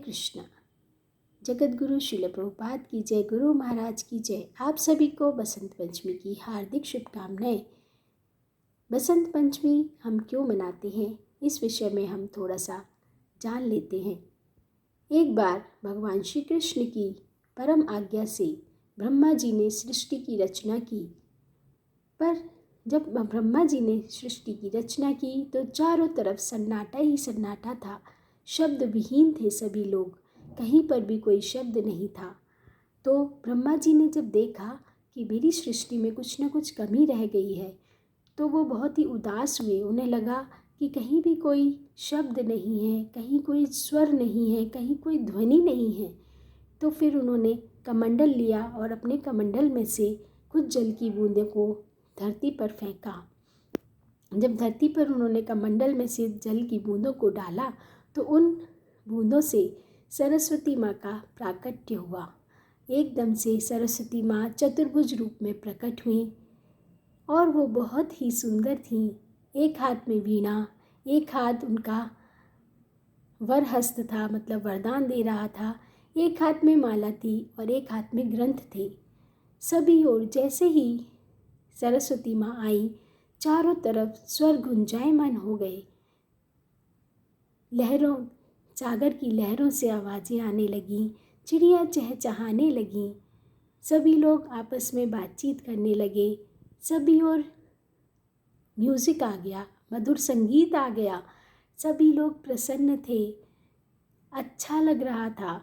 कृष्णा। जगत गुरु श्रील प्रभुपाद की जय, गुरु महाराज की जय। आप सभी को बसंत पंचमी की हार्दिक शुभकामनाएं। बसंत पंचमी हम क्यों मनाते हैं, इस विषय में हम थोड़ा सा जान लेते हैं। एक बार भगवान श्री कृष्ण की परम आज्ञा से ब्रह्मा जी ने सृष्टि की रचना की। पर जब ब्रह्मा जी ने सृष्टि की रचना की तो चारों तरफ सन्नाटा ही सन्नाटा था। शब्द विहीन थे सभी लोग, कहीं पर भी कोई शब्द नहीं था। तो ब्रह्मा जी ने जब देखा कि मेरी सृष्टि में कुछ न कुछ कमी रह गई है, तो वो बहुत ही उदास हुए। उन्हें लगा कि कहीं भी कोई शब्द नहीं है, कहीं कोई स्वर नहीं है, कहीं कोई ध्वनि नहीं है। तो फिर उन्होंने कमंडल लिया और अपने कमंडल में से कुछ जल की बूंदों को धरती पर फेंका। जब धरती पर उन्होंने कमंडल में से जल की बूंदों को डाला तो उन बूंदों से सरस्वती माँ का प्राकट्य हुआ। एकदम से सरस्वती माँ चतुर्भुज रूप में प्रकट हुई और वो बहुत ही सुंदर थीं। एक हाथ में वीणा, एक हाथ उनका वरहस्त था, मतलब वरदान दे रहा था, एक हाथ में माला थी और एक हाथ में ग्रंथ थे। सभी ओर जैसे ही सरस्वती माँ आई, चारों तरफ स्वर गुंजायमान हो गए। लहरों, सागर की लहरों से आवाज़ें आने लगीं, चिड़िया चहचहाने लगीं, सभी लोग आपस में बातचीत करने लगे। सभी ओर म्यूज़िक आ गया, मधुर संगीत आ गया, सभी लोग प्रसन्न थे, अच्छा लग रहा था।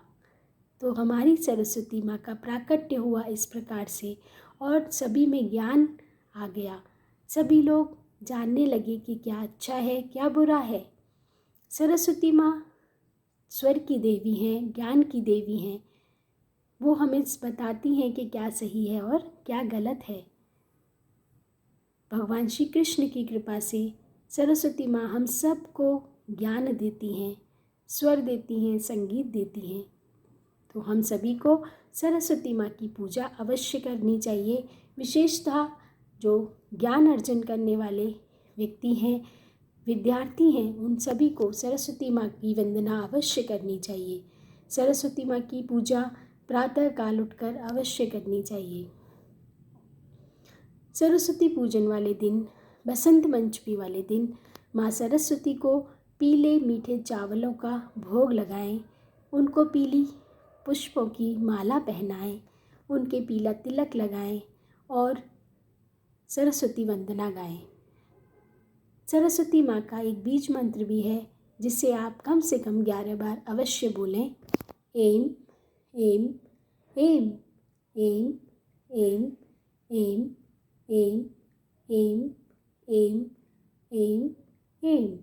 तो हमारी सरस्वती माँ का प्राकट्य हुआ इस प्रकार से और सभी में ज्ञान आ गया। सभी लोग जानने लगे कि क्या अच्छा है, क्या बुरा है। सरस्वती माँ स्वर की देवी हैं, ज्ञान की देवी हैं। वो हमें बताती हैं कि क्या सही है और क्या गलत है। भगवान श्री कृष्ण की कृपा से सरस्वती माँ हम सबको ज्ञान देती हैं, स्वर देती हैं, संगीत देती हैं। तो हम सभी को सरस्वती माँ की पूजा अवश्य करनी चाहिए। विशेषतः जो ज्ञान अर्जन करने वाले व्यक्ति हैं, विद्यार्थी हैं, उन सभी को सरस्वती माँ की वंदना अवश्य करनी चाहिए। सरस्वती माँ की पूजा प्रातः काल उठकर अवश्य करनी चाहिए। सरस्वती पूजन वाले दिन, बसंत पंचमी वाले दिन माँ सरस्वती को पीले मीठे चावलों का भोग लगाएं, उनको पीली पुष्पों की माला पहनाएं, उनके पीला तिलक लगाएं और सरस्वती वंदना गाएं। सरस्वती माँ का एक बीज मंत्र भी है जिसे आप कम से कम 11 बार अवश्य बोलें। एम एम एम एम एम एम एम एम एम एम एम।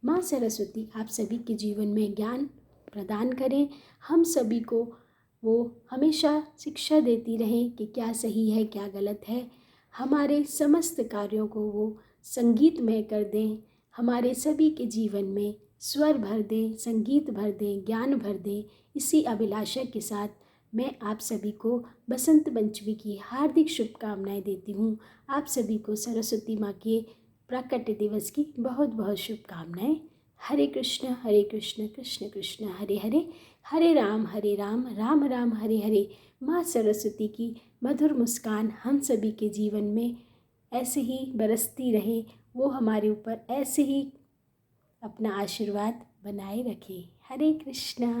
माँ सरस्वती आप सभी के जीवन में ज्ञान प्रदान करें। हम सभी को वो हमेशा शिक्षा देती रहें कि क्या सही है, क्या गलत है। हमारे समस्त कार्यों को वो संगीतमय कर दें, हमारे सभी के जीवन में स्वर भर दें, संगीत भर दें, ज्ञान भर दें। इसी अभिलाषा के साथ मैं आप सभी को बसंत पंचमी की हार्दिक शुभकामनाएं देती हूँ। आप सभी को सरस्वती माँ के प्राकट्य दिवस की बहुत बहुत शुभकामनाएं। हरे कृष्ण कृष्ण कृष्ण हरे हरे, हरे राम राम राम हरे हरे। माँ सरस्वती की मधुर मुस्कान हम सभी के जीवन में ऐसे ही बरसती रहे, वो हमारे ऊपर ऐसे ही अपना आशीर्वाद बनाए रखे। हरे कृष्णा।